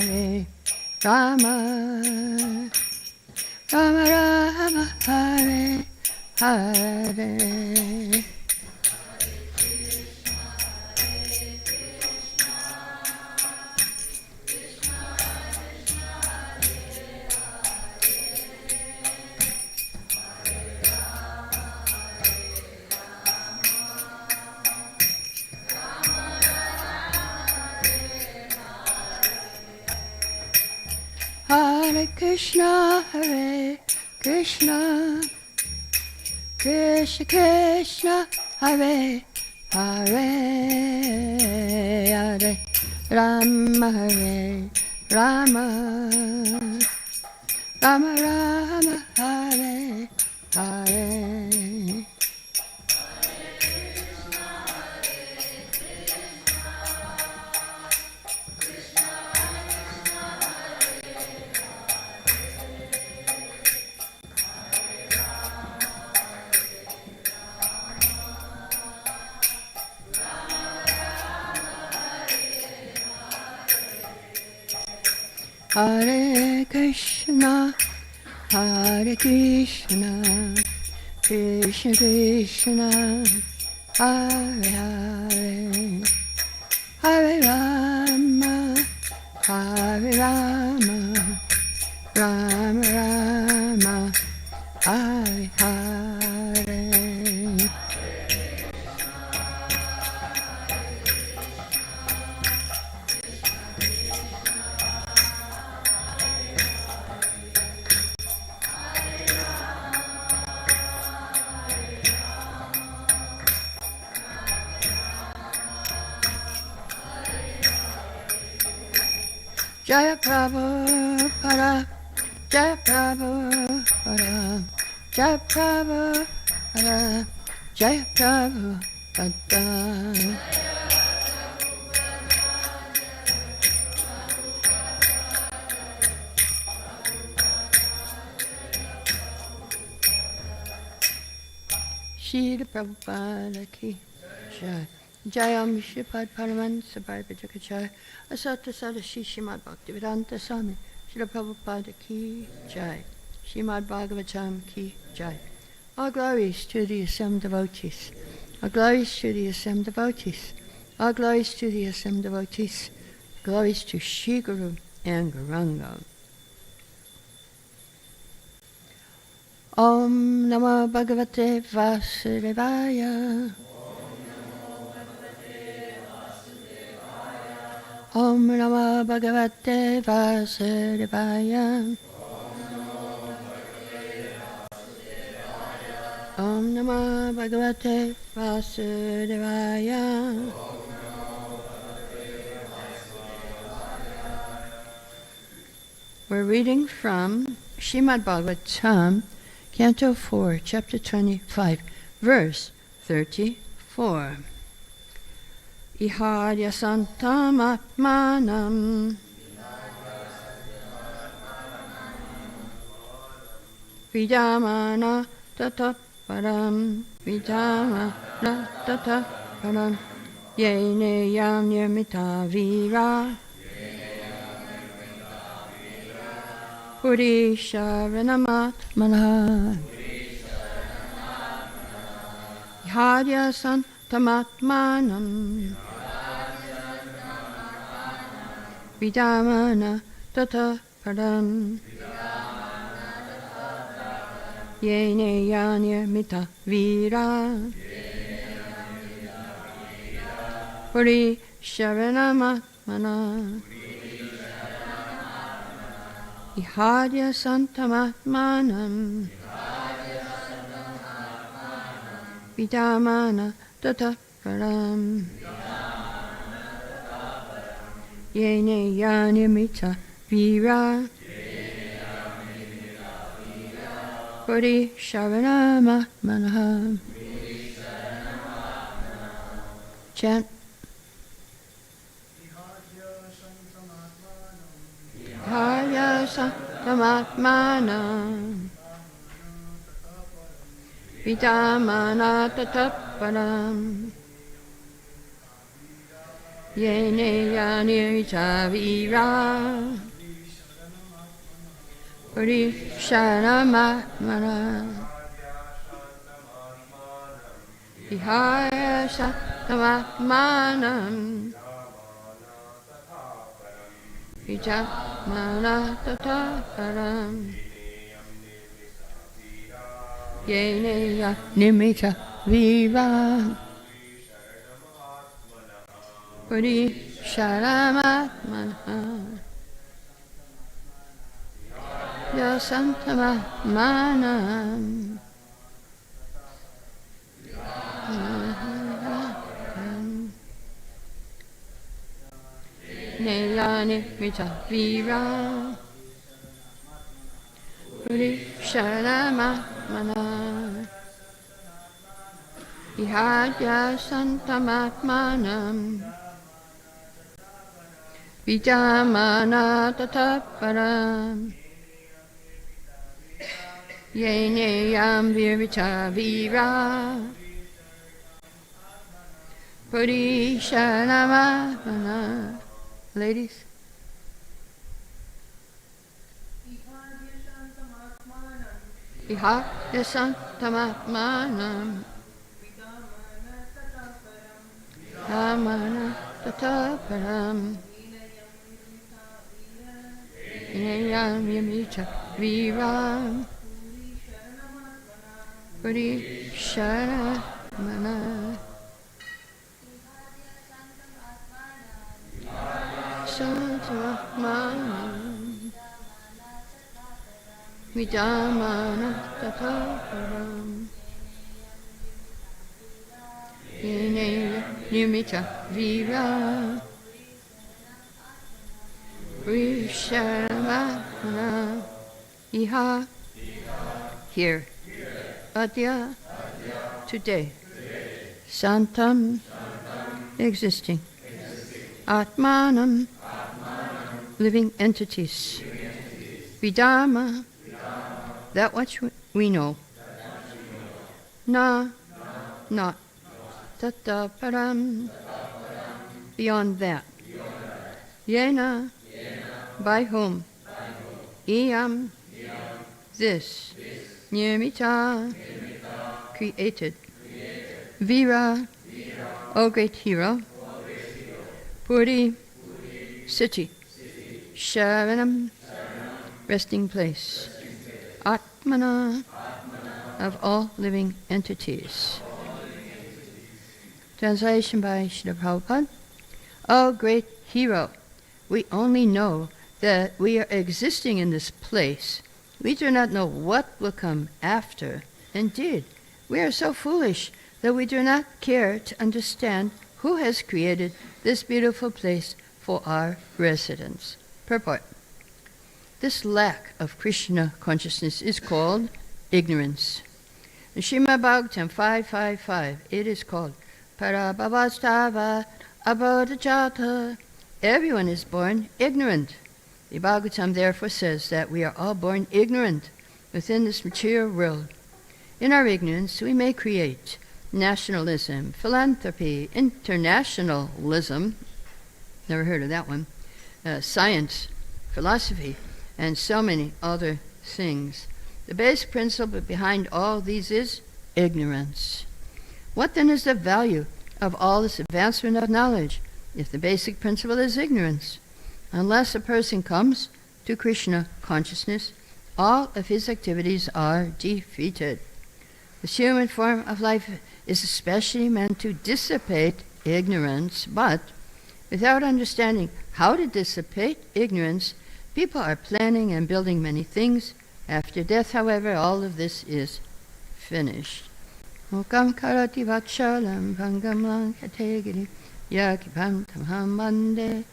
Hare Rama, Rama Rama, Hare Hare. Hare Krishna, Hare Krishna, Krishna Krishna, Hare Hare, Hare Rama, Hare Rama, Rama Rama, Hare Hare. Hare Krishna, Hare Krishna, Krishna Krishna, Hare Hare, Hare Rama, Hare Rama, Rama Rama, Hare Hare. Jaya Prabhupada, Jaya Prabhupada, Jaya Prabhupada, Jaya Prabhupada. Srila Prabhupada ki Jai. Jayam Shripad Paramahansa Paripajaka Asata Sada Shishimad Bhaktivedanta Swami Srila Prabhupada ki Jai. Srimad Bhagavatam ki Jai. All glories to the assembled devotees. All glories to the assembled devotees. All glories to the assembled devotees. Glories to Shri Guru and Gauranga. Om Namo Bhagavate Vasudevaya. Om Namo Bhagavate Vasudevaya. Om Namo Bhagavate Vasudevaya. We're reading from Srimad Bhagavatam, Canto 4, Chapter 25, Verse 34. Ihadya santam atmanam vidamana tataparam vidamana tataparam yene yam nirmita vira puri sharanamaatmana ihadya santam atmanam vidamana tata param yene yanya mita vira puri sharanamaatmana ihadya santamatmanam vidamana tata param yene yanimita vira puri sharanamaatmana. Chant. Ihadya santamatmanam vidamana tata param Yene yani chavira. Puri Sharamatmana. Vihaya Shatamatmanam. Vijamana Tataparam. Yeneya Nimita Viva. Puri Sharamatmana. Yasantamatmanam. Neyani Mita Vira. Puri Sharamatmana. Ihadya Santamatmanam. Vijamana Tataparam. Yeneyam Virvita Vira. Puri Sharamatmana. Ladies. Ihadya Santamatmanam. Amana Tataparam. Inayam Yamita Viram. Puri Sharamana. Santamatmanam. Vidamana Tataparam. Inayam Yamita Viram. Visharamana. Iha. Here. Adya. Today. Santam. Existing. Atmanam. Living entities. Vidama. That which we know. Na. Not. Tata param. Beyond that. Yena. By whom? Iyam. This. Nirmita. Created. Vira. O great hero. Puri. City. Sharanam. Resting place. Atmana. Of all living entities. Translation by Srila Prabhupada. O great hero, we only know that we are existing in this place. We do not know what will come after. Indeed, we are so foolish that we do not care to understand who has created this beautiful place for our residence. Purport. This lack of Krishna consciousness is called ignorance. In Srimad Bhagavatam 5.5.5, it is called Parabhavastava Abodhajata. Everyone is born ignorant. The Bhagavatam therefore says that we are all born ignorant within this material world. In our ignorance, we may create nationalism, philanthropy, internationalism, never heard of that one, science, philosophy, and so many other things. The basic principle behind all these is ignorance. What then is the value of all this advancement of knowledge if the basic principle is ignorance? Unless a person comes to Krishna consciousness, all of his activities are defeated. The human form of life is especially meant to dissipate ignorance, but without understanding how to dissipate ignorance, people are planning and building many things. After death, however, all of this is finished. Mukam karati vatshalam bhangamlan kategiri yakibam tamham bande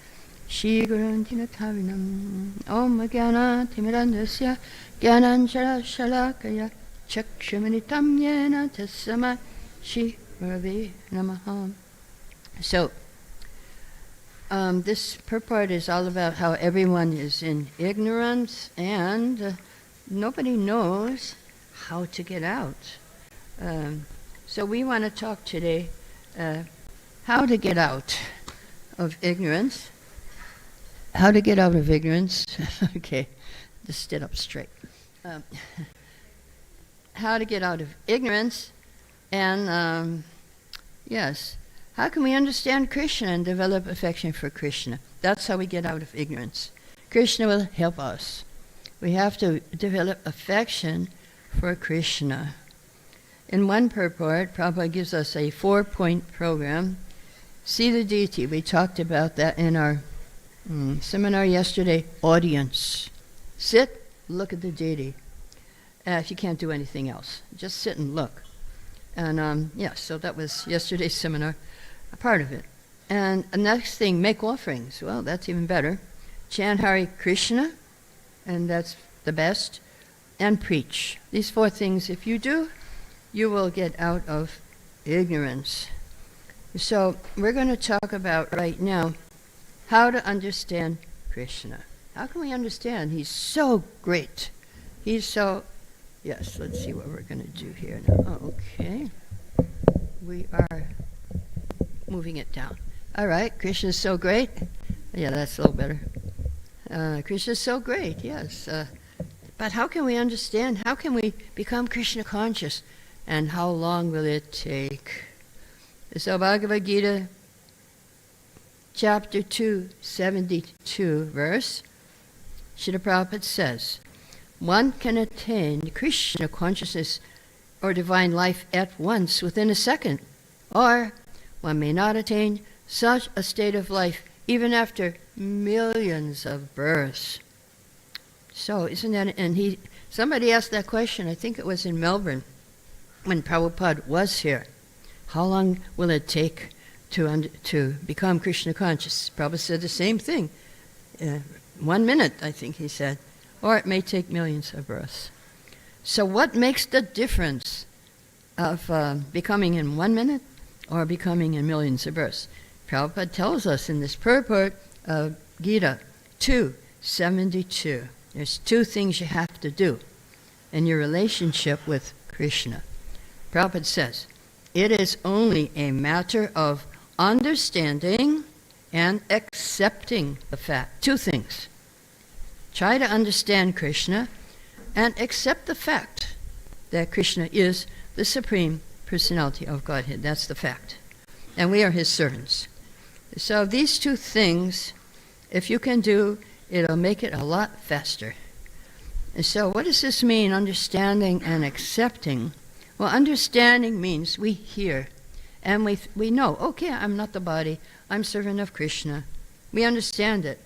shigurantina tavinam om gyana timirandasya gyananjara shalakaya chakshumanitam yena tasama shivaravi namaha. So, this purport is all about how everyone is in ignorance and nobody knows how to get out. So we want to talk today how to get out of ignorance. How to get out of ignorance. Okay, just sit up straight. How to get out of ignorance, and yes, how can we understand Krishna and develop affection for Krishna? That's how we get out of ignorance. Krishna will help us. We have to develop affection for Krishna. In one purport, Prabhupada gives us a 4-point program. See the deity. We talked about that in our seminar yesterday. Audience. Sit, look at the deity. If you can't do anything else, just sit and look. And so that was yesterday's seminar, a part of it. And the next thing, make offerings. Well, that's even better. Chant Hare Krishna, and that's the best. And preach. These 4 things, if you do, you will get out of ignorance. So we're going to talk about right now how to understand Krishna. How can we understand? He's so great. He's so... Yes, let's see what we're going to do here now. Oh, okay. We are moving it down. All right, Krishna's so great. Yeah, that's a little better. Krishna's so great, yes. But how can we understand? How can we become Krishna conscious? And how long will it take? So Bhagavad Gita, chapter 2, 72 verse, Srila Prabhupada says, one can attain Krishna consciousness or divine life at once within a second, or one may not attain such a state of life even after millions of births. So isn't that, and somebody asked that question, I think it was in Melbourne, when Prabhupada was here. How long will it take to become Krishna conscious? Prabhupada said the same thing. 1 minute, I think he said. Or it may take millions of births. So what makes the difference of becoming in 1 minute or becoming in millions of births? Prabhupada tells us in this purport of Gita 2:72. There's 2 things you have to do in your relationship with Krishna. Prabhupada says, it is only a matter of understanding and accepting the fact. 2 things. Try to understand Krishna and accept the fact that Krishna is the Supreme Personality of Godhead. That's the fact. And we are His servants. So these 2 things, if you can do, it'll make it a lot faster. And so what does this mean, understanding and accepting? Well, understanding means we hear and we know, okay, I'm not the body, I'm servant of Krishna. We understand it.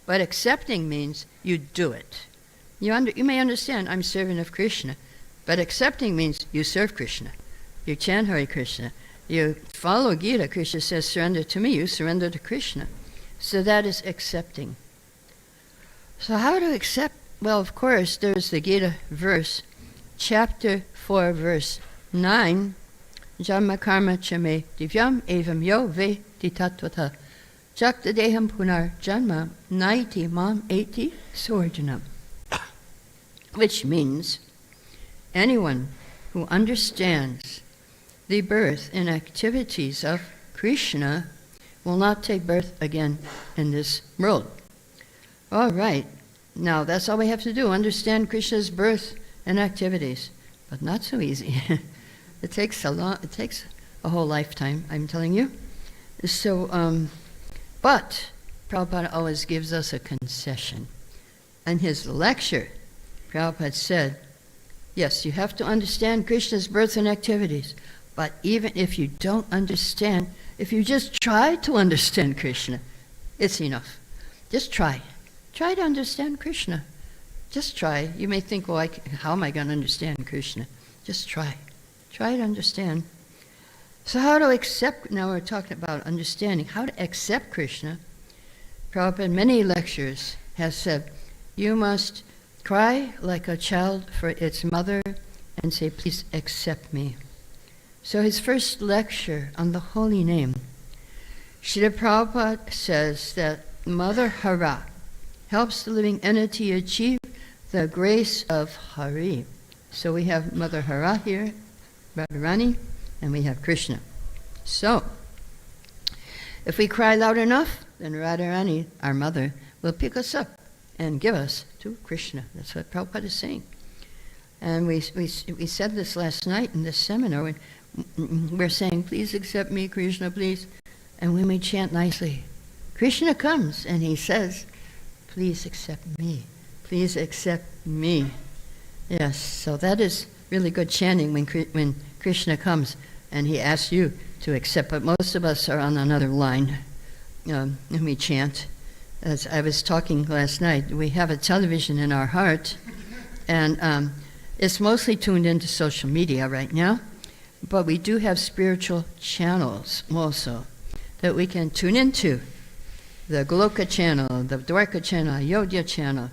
But accepting means you do it. You may understand, I'm servant of Krishna, but accepting means you serve Krishna. You chant Hare Krishna. You follow Gita. Krishna says, surrender to me. You surrender to Krishna. So that is accepting. So how to accept? Well, of course, there's the Gita verse, chapter 4, verse 9. Janma karma chame divyam evam yo ve tatvata. Jakta deham punar janma naiti mam eti sorjanam. Which means anyone who understands the birth and activities of Krishna will not take birth again in this world. All right. Now, that's all we have to do, understand Krishna's birth and activities. But not so easy. It takes a whole lifetime, I'm telling you. So, but Prabhupada always gives us a concession. In his lecture, Prabhupada said, yes, you have to understand Krishna's birth and activities, but even if you don't understand, if you just try to understand Krishna, it's enough. Just try. Try to understand Krishna. Just try. You may think, well, how am I going to understand Krishna? Just try. Try to understand. So how to accept, now we're talking about understanding, how to accept Krishna. Prabhupada in many lectures has said, you must cry like a child for its mother and say, please accept me. So his first lecture on the holy name, Srila Prabhupada says that Mother Hara helps the living entity achieve the grace of Hari. So we have Mother Hara here, Radharani, and we have Krishna. So, if we cry loud enough, then Radharani, our mother, will pick us up and give us to Krishna. That's what Prabhupada is saying. And we said this last night in this seminar when we're saying, please accept me, Krishna, please. And when we chant nicely, Krishna comes and he says, please accept me. Please accept me. Yes, so that is really good chanting when Krishna comes and he asks you to accept. But most of us are on another line and we chant. As I was talking last night, we have a television in our heart, and it's mostly tuned into social media right now, but we do have spiritual channels also that we can tune into. The Goloka channel, the Dwarka channel, Ayodhya channel,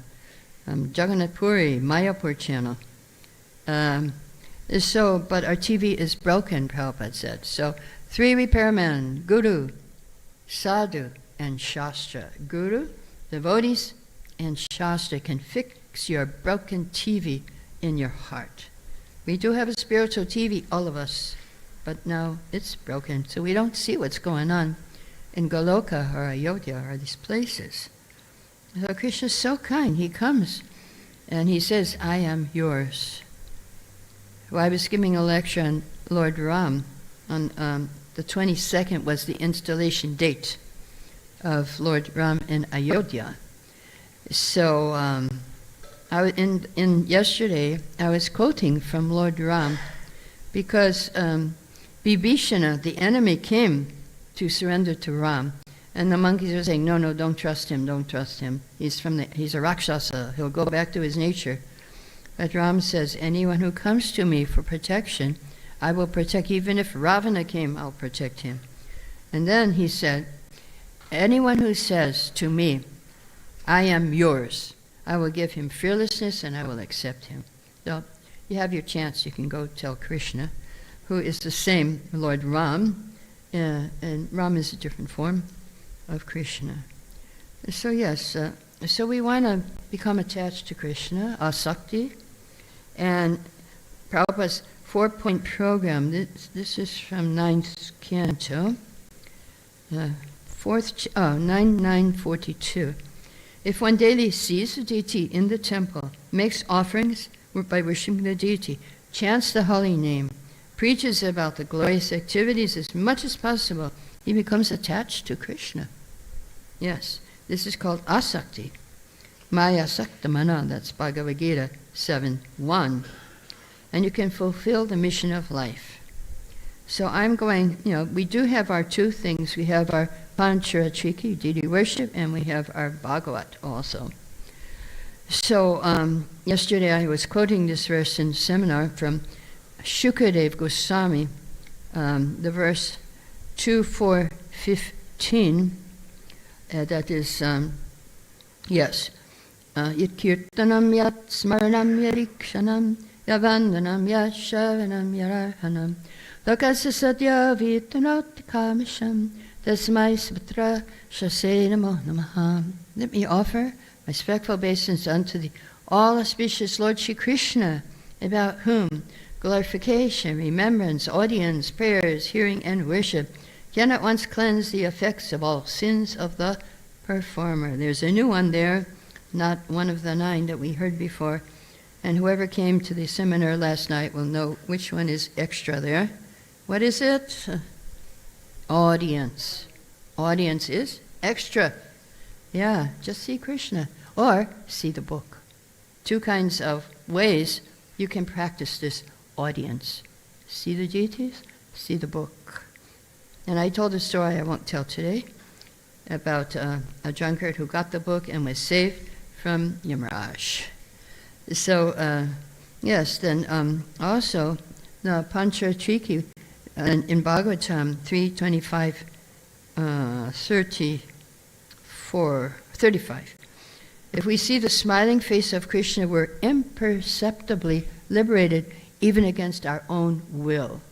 Jagannath Puri, Mayapur channel. But our TV is broken, Prabhupada said. So 3 repairmen, Guru, Sadhu, and Shastra. Guru, devotees, and Shastra can fix your broken TV in your heart. We do have a spiritual TV, all of us, but now it's broken, so we don't see what's going on in Goloka or Ayodhya or these places. So Krishna's so kind. He comes and he says, I am yours. Well, I was giving a lecture on Lord Ram. On the 22nd was the installation date of Lord Ram in Ayodhya. So yesterday I was quoting from Lord Ram because Vibhishana, the enemy, came to surrender to Ram. And the monkeys were saying, no, don't trust him, don't trust him. He's a Rakshasa, he'll go back to his nature. But Ram says, anyone who comes to me for protection, I will protect. Even if Ravana came, I'll protect him. And then he said, anyone who says to me, I am yours, I will give him fearlessness and I will accept him. So you have your chance. You can go tell Krishna, who is the same Lord Ram, and Ram is a different form of Krishna. So yes, so we want to become attached to Krishna, asakti, and Prabhupada's 4-point program. This is from 9th canto, 942. If one daily sees the deity in the temple, makes offerings by worshiping the deity, chants the holy name, preaches about the glorious activities as much as possible, he becomes attached to Krishna. Yes, this is called asakti. Maya saktamana, that's Bhagavad Gita 7:1. And you can fulfill the mission of life. So I'm going, we do have our 2 things. We have our Pancharatriki, deity worship, and we have our Bhagavat also. So yesterday I was quoting this verse in seminar from Shukadev Goswami, the verse 2:4-15. That is, yes. Yat kirtanam yat smaranam yarikshanam yavandanam yat shavanam yararhanam lokasya sadya vitanoti kamisham tasmai sabatra shase namo namaha. Let me offer my respectful obeisance unto the all-auspicious Lord Shri Krishna, about whom glorification, remembrance, audience, prayers, hearing, and worship can at once cleanse the effects of all sins of the performer. There's a new one there, not one of the 9 that we heard before. And whoever came to the seminar last night will know which one is extra there. What is it? Audience. Audience is extra. Yeah, just see Krishna. Or see the book. 2 kinds of ways you can practice this audience. See the deities, see the book. And I told a story I won't tell today about a drunkard who got the book and was saved from Yamaraj. So, yes, then also the Pancharatriki in Bhagavatam 3:25. If we see the smiling face of Krishna, we're imperceptibly liberated even against our own will.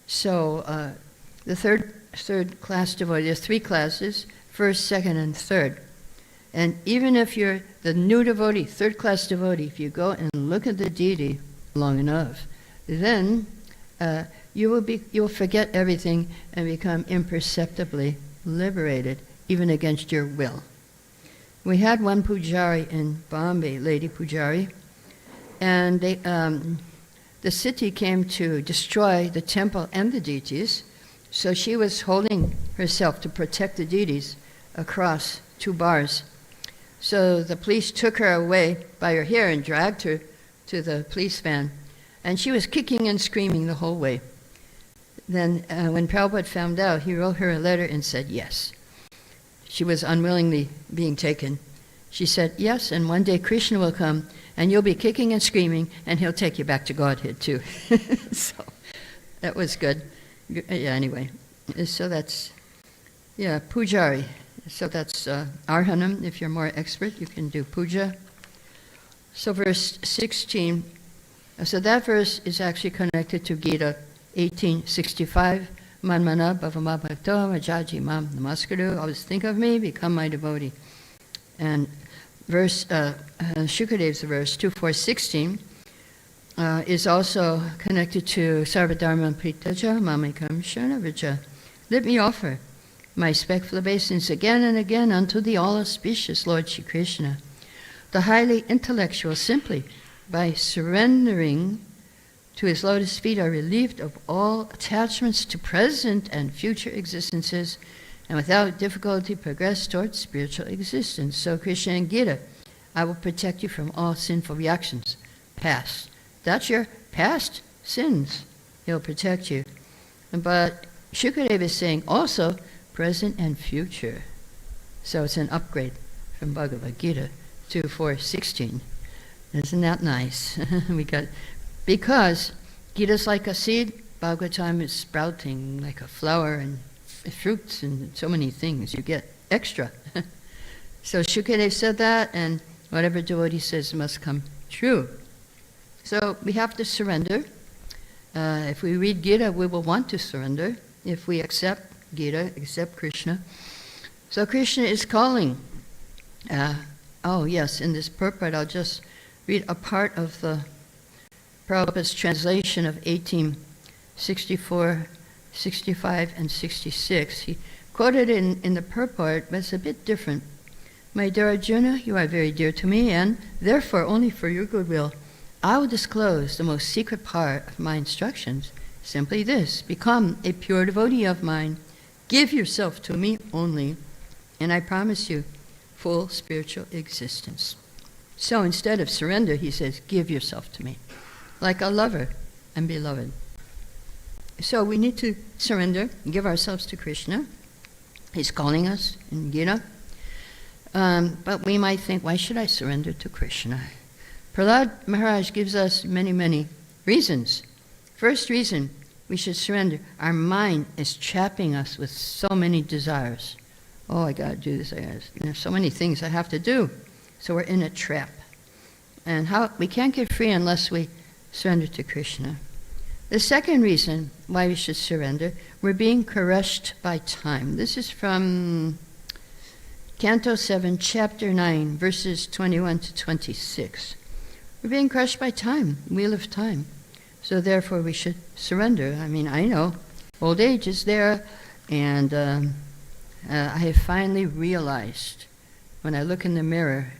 So the third class devotee, there's 3 classes, 1st, 2nd, and 3rd. And even if you're the new devotee, 3rd class devotee, if you go and look at the deity long enough, then you'll forget everything and become imperceptibly liberated even against your will. We had one Pujari in Bombay, Lady Pujari, and the city came to destroy the temple and the deities, so she was holding herself to protect the deities across 2 bars. So the police took her away by her hair and dragged her to the police van, and she was kicking and screaming the whole way. Then when Prabhupada found out, he wrote her a letter and said yes. She was unwillingly being taken. She said, yes, and one day Krishna will come, and you'll be kicking and screaming, and he'll take you back to Godhead too. So that was good. Yeah, anyway, so that's, Pujari. So that's Arhanam. If you're more expert, you can do puja. So verse 16, so that verse is actually connected to Gita 18:65. Manmana bhavama bhakto majaji mam namaskaru. Always think of me, become my devotee. And verse, Shukadev's verse 2:4:16 is also connected to Sarvadharma Pritaja Mamikam Sharnavraja. Let me offer my respectful obeisance again and again unto the all-auspicious Lord Shri Krishna, the highly intellectual, simply by surrendering to his lotus feet are relieved of all attachments to present and future existences, and without difficulty progress towards spiritual existence. So Krishna and Gita, I will protect you from all sinful reactions. Past. That's your past sins. He'll protect you. But Shukadeva is saying also present and future. So it's an upgrade from Bhagavad Gita 2:4:16. Isn't that nice? Because Gita's like a seed, Bhagavatam is sprouting like a flower and fruits and so many things. You get extra. So Shukadeva said that, and whatever devotee says must come true. So we have to surrender. If we read Gita, we will want to surrender. If we accept Gita, accept Krishna. So Krishna is calling. In this purport, I'll just read a part of the Prabhupada's translation of 1864, 65, and 66. He quoted it in the purport, but it's a bit different. My dear Arjuna, you are very dear to me, and therefore only for your goodwill, I will disclose the most secret part of my instructions. Simply this: become a pure devotee of mine. Give yourself to me only, and I promise you full spiritual existence. So instead of surrender, he says, give yourself to me, like a lover and beloved. So we need to surrender, give ourselves to Krishna. He's calling us in Gita. But we might think, why should I surrender to Krishna? Prahlad Maharaj gives us many, many reasons. First reason we should surrender: our mind is trapping us with so many desires. Oh, I got to do this. There's so many things I have to do. So we're in a trap. And we can't get free unless we surrender to Krishna. The second reason why we should surrender: we're being crushed by time. This is from Canto 7, Chapter 9, verses 21 to 26. We're being crushed by time, wheel of time. So therefore we should surrender. I mean, I know old age is there, and I have finally realized, when I look in the mirror,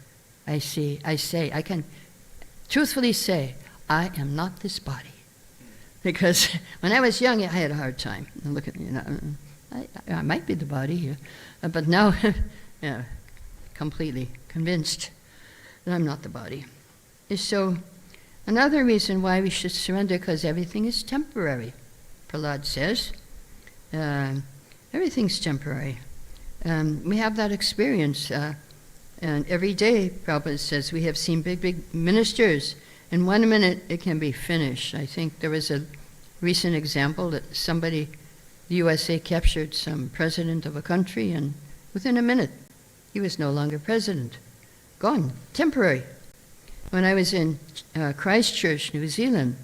I can truthfully say, I am not this body. Because when I was young, I had a hard time. Look at me, I might be the body, but now, completely convinced that I'm not the body. So, another reason why we should surrender, because everything is temporary. Prahlad says, everything's temporary. We have that experience, and every day, Prabhupada says, we have seen big, big ministers. In 1 minute, it can be finished. I think there was a recent example that the USA captured some president of a country, and within a minute, he was no longer president. Gone. Temporary. When I was in Christchurch, New Zealand,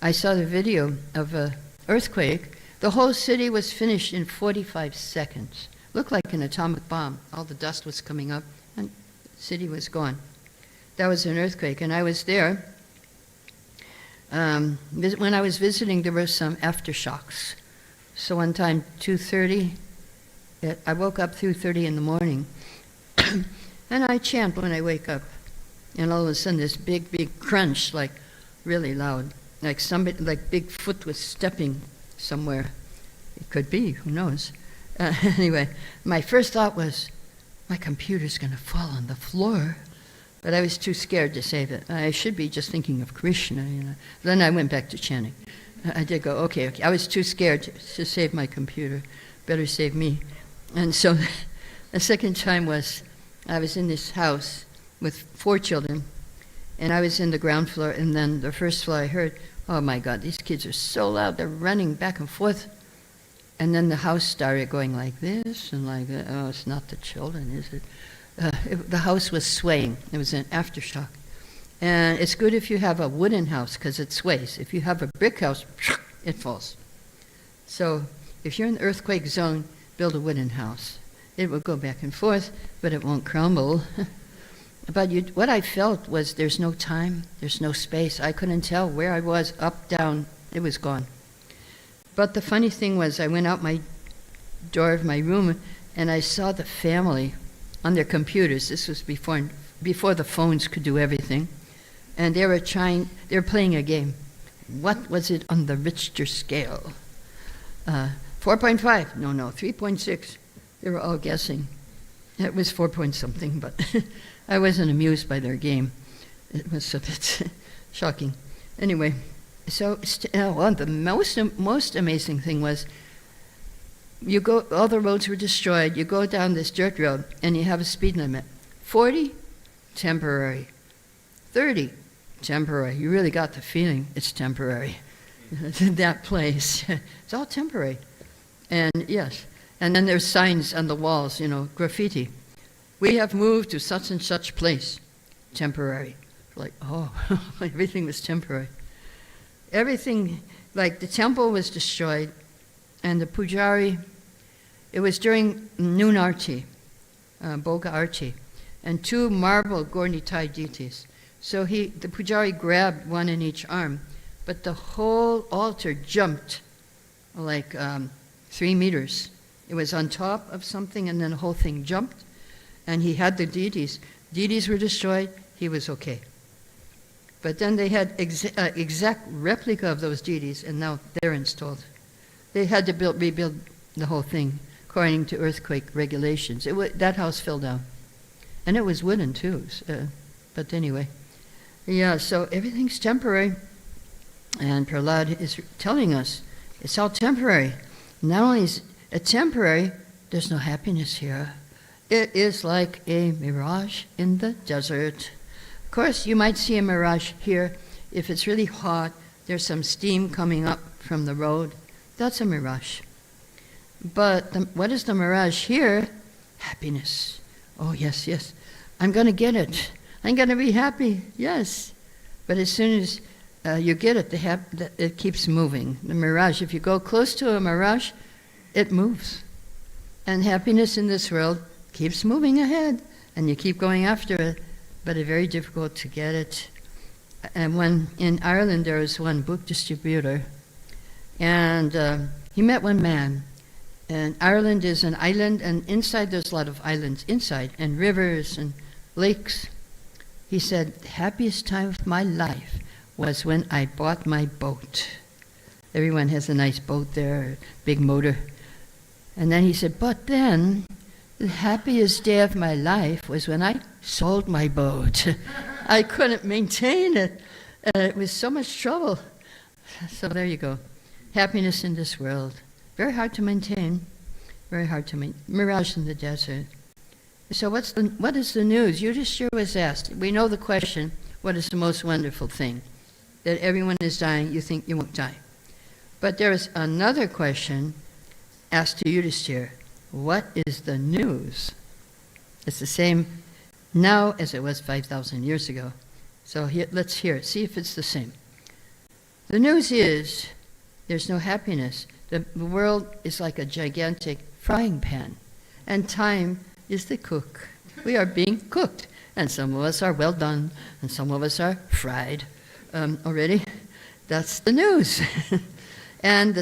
I saw the video of an earthquake. The whole city was finished in 45 seconds. Looked like an atomic bomb. All the dust was coming up, and the city was gone. That was an earthquake, and I was there. When I was visiting, there were some aftershocks. So one time, 2:30 I woke up 2:30 in the morning, and I chant when I wake up. And all of a sudden, this big, big crunch, like really loud, like somebody, like Bigfoot was stepping somewhere. It could be, who knows? Anyway, my first thought was, my computer's going to fall on the floor. But I was too scared to save it. I should be just thinking of Krishna, you know. Then I went back to chanting. I did go, okay. I was too scared to save my computer. Better save me. And so the second time was, I was in this house with 4 children, and I was in the ground floor, and then the first floor I heard, oh my God, these kids are so loud, they're running back and forth. And then the house started going like this and like that. Oh, it's not the children, is it? The house was swaying. It was an aftershock. And it's good if you have a wooden house because it sways. If you have a brick house, it falls. So if you're in the earthquake zone, build a wooden house. It will go back and forth, but it won't crumble. But what I felt was there's no time, there's no space. I couldn't tell where I was, up, down, it was gone. But the funny thing was I went out my door of my room and I saw the family on their computers. This was before the phones could do everything. And they were playing a game. What was it on the Richter scale? 4.5, no, 3.6. They were all guessing. It was 4 point something, but I wasn't amused by their game. It was a bit shocking. Anyway, so the most amazing thing was, all the roads were destroyed. You go down this dirt road and you have a speed limit. 40, temporary. 30, temporary. You really got the feeling it's temporary. That place, it's all temporary. And yes, and then there's signs on the walls, graffiti. We have moved to such and such place, temporary. Like, oh, everything was temporary. Everything, like the temple was destroyed, and the pujari, it was during noon arti, Boga arti, and 2 marble Gornitai deities. So the pujari grabbed one in each arm, but the whole altar jumped like 3 meters. It was on top of something, and then the whole thing jumped, and he had the deities. Deities were destroyed, he was okay. But then they had exact replica of those deities, and now they're installed. They had to rebuild the whole thing according to earthquake regulations. That house fell down. And it was wooden too. But anyway. Yeah, so everything's temporary. And Prahlad is telling us it's all temporary. Not only is it temporary, there's no happiness here. It is like a mirage in the desert. Of course, you might see a mirage here. If it's really hot, there's some steam coming up from the road. That's a mirage. But what is the mirage here? Happiness. Oh, yes. I'm going to get it. I'm going to be happy. Yes. But as soon as you get it, it keeps moving. The mirage, if you go close to a mirage, it moves. And happiness in this world keeps moving ahead, and you keep going after it, but it's very difficult to get it. And when in Ireland there was one book distributor, and he met one man, and Ireland is an island, and inside there's a lot of islands inside, and rivers and lakes. He said, the happiest time of my life was when I bought my boat. Everyone has a nice boat there, big motor. And then he said, but then the happiest day of my life was when I sold my boat. I couldn't maintain it. It was so much trouble. So there you go. Happiness in this world. Very hard to maintain. Very hard to maintain. Mirage in the desert. So what is the news? Yudhishthira was asked. We know the question, what is the most wonderful thing? That everyone is dying, you think you won't die. But there is another question asked to Yudhishthira. What is the news? It's the same now as it was 5,000 years ago. So let's hear it. See if it's the same. The news is there's no happiness. The world is like a gigantic frying pan, and time is the cook. We are being cooked, and some of us are well done, and some of us are fried already. That's the news. And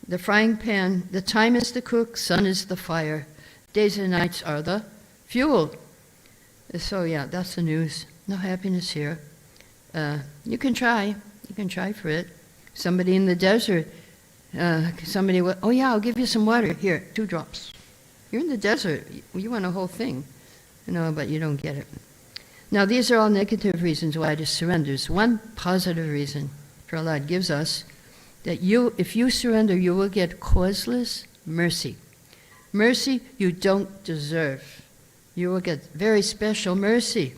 The frying pan, the time is the cook, sun is the fire, days and nights are the fuel. So yeah, that's the news. No happiness here. You can try for it. Somebody in the desert, somebody will, oh yeah, I'll give you some water. Here, 2 drops. You're in the desert, you want a whole thing. But you don't get it. Now these are all negative reasons why to surrender. There's one positive reason Prahlad gives us, that if you surrender, you will get causeless mercy. Mercy you don't deserve. You will get very special mercy.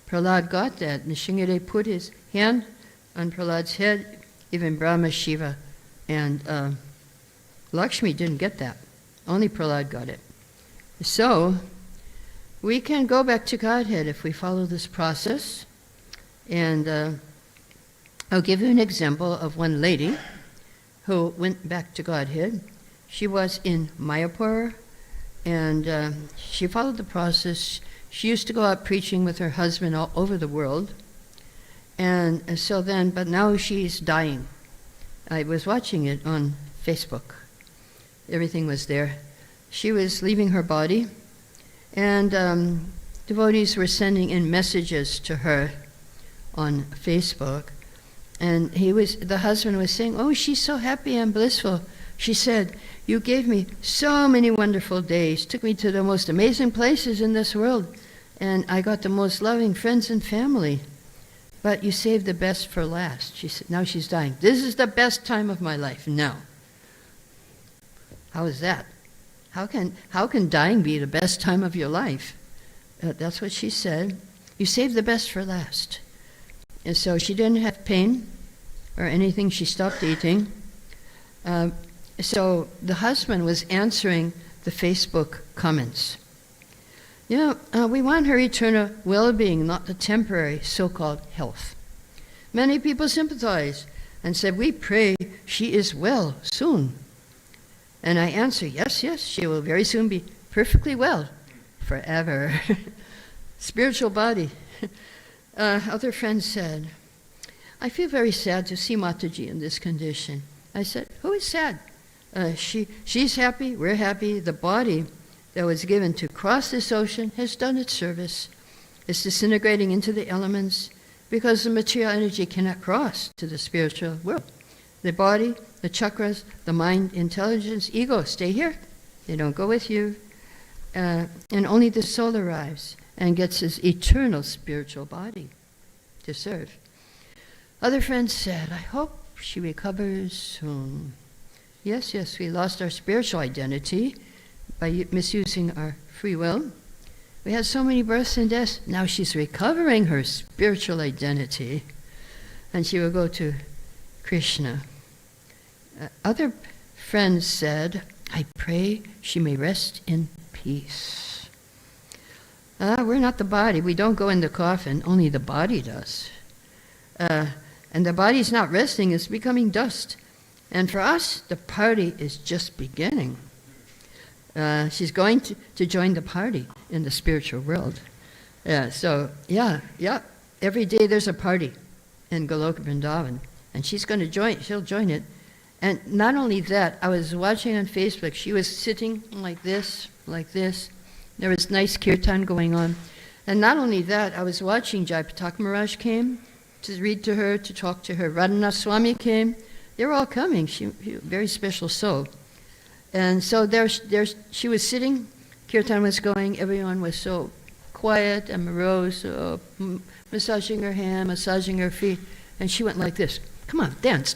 Prahlad got that. Nrsimhadev put his hand on Prahlad's head. Even Brahma, Shiva, and Lakshmi didn't get that. Only Prahlad got it. So, we can go back to Godhead if we follow this process. And I'll give you an example of one lady who went back to Godhead. She was in Mayapur, and she followed the process. She used to go out preaching with her husband all over the world. And but now she's dying. I was watching it on Facebook. Everything was there. She was leaving her body, and devotees were sending in messages to her on Facebook. And the husband was saying, oh, she's so happy and blissful. She said, you gave me so many wonderful days, took me to the most amazing places in this world, and I got the most loving friends and family. But you saved the best for last. She said, now she's dying. This is the best time of my life now. How is that? How can dying be the best time of your life? That's what she said. You saved the best for last. And so she didn't have pain or anything. She stopped eating. So the husband was answering the Facebook comments. We want her eternal well-being, not the temporary so-called health. Many people sympathize and said, we pray she is well soon. And I answer, yes, she will very soon be perfectly well, forever. Spiritual body. Other friends said, I feel very sad to see Mataji in this condition. I said, who is sad? She's happy, we're happy. The body that was given to cross this ocean has done its service. It's disintegrating into the elements because the material energy cannot cross to the spiritual world. The body, the chakras, the mind, intelligence, ego stay here. They don't go with you. And only the soul arrives and gets his eternal spiritual body to serve. Other friends said, I hope she recovers soon. Yes, we lost our spiritual identity by misusing our free will. We had so many births and deaths. Now she's recovering her spiritual identity, and she will go to Krishna. Other friends said, I pray she may rest in peace. We're not the body. We don't go in the coffin. Only the body does. And the body's not resting. It's becoming dust. And for us, the party is just beginning. She's going to join the party in the spiritual world. Every day there's a party in Goloka Vrindavan, and she'll join it. And not only that, I was watching on Facebook, she was sitting like this. There was nice kirtan going on. And not only that, I was watching Jayapataka Maharaj came to read to her, to talk to her. Radhanath Swami came. They were all coming. She very special soul. And so she was sitting, kirtan was going, everyone was so quiet and morose, massaging her hand, massaging her feet, and she went like this, come on, dance.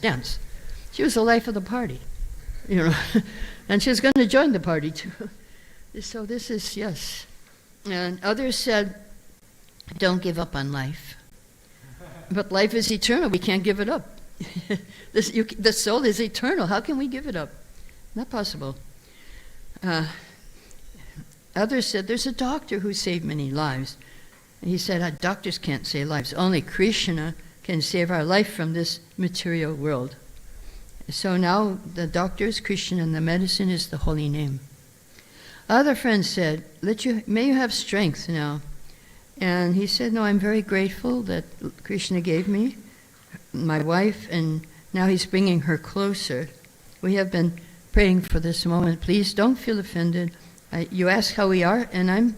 She was the life of the party, and she was going to join the party too. So this is, yes. And others said, don't give up on life. But life is eternal, we can't give it up. The soul is eternal, how can we give it up? Not possible. Others said, there's a doctor who saved many lives. And he said, doctors can't save lives. Only Krishna can save our life from this material world. So now the doctor is Krishna and the medicine is the holy name. Other friends said, may you have strength now. And he said, no, I'm very grateful that Krishna gave me my wife, and now he's bringing her closer. We have been praying for this moment. Please don't feel offended. You ask how we are, and I'm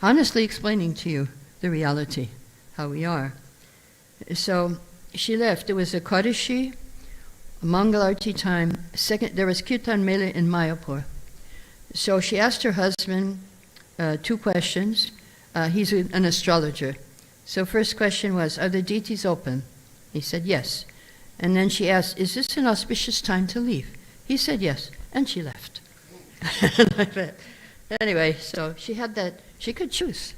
honestly explaining to you the reality, how we are. So she left. It was a Kadashi, a Mangal Arti time. There was Kirtan Mela in Mayapur. So she asked her husband 2 questions. He's an astrologer. So first question was, are the deities open? He said yes. And then she asked, is this an auspicious time to leave? He said yes, and she left. Like that. Anyway, so she had that, she could choose.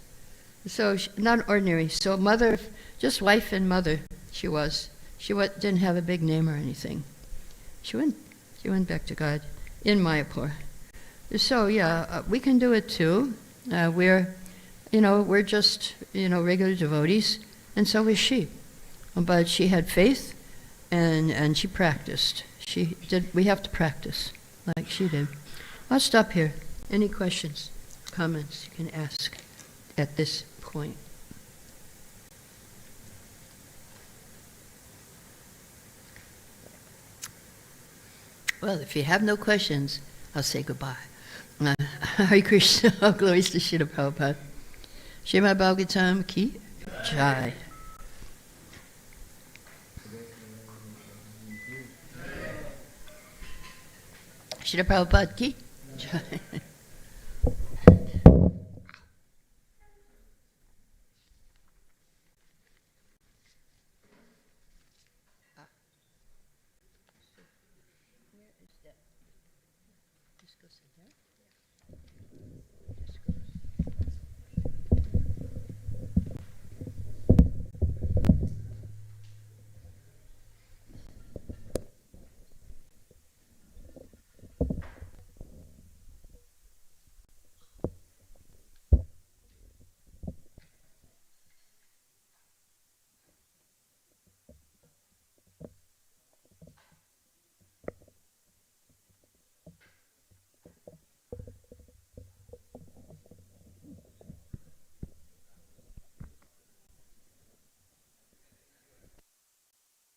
So not ordinary. So mother, just wife and mother she was. She didn't have a big name or anything. She went back to God in Mayapur. So yeah, we can do it too. We're just, regular devotees, and so is she. But she had faith, and she practiced. We have to practice, like she did. I'll stop here. Any questions, comments you can ask at this point? Well, if you have no questions, I'll say goodbye. Hare Krishna, all glories to Srila Prabhupada. Srimad Bhagavatam ki jai. Srila Prabhupada ki jai. Where is that? Just go sit there.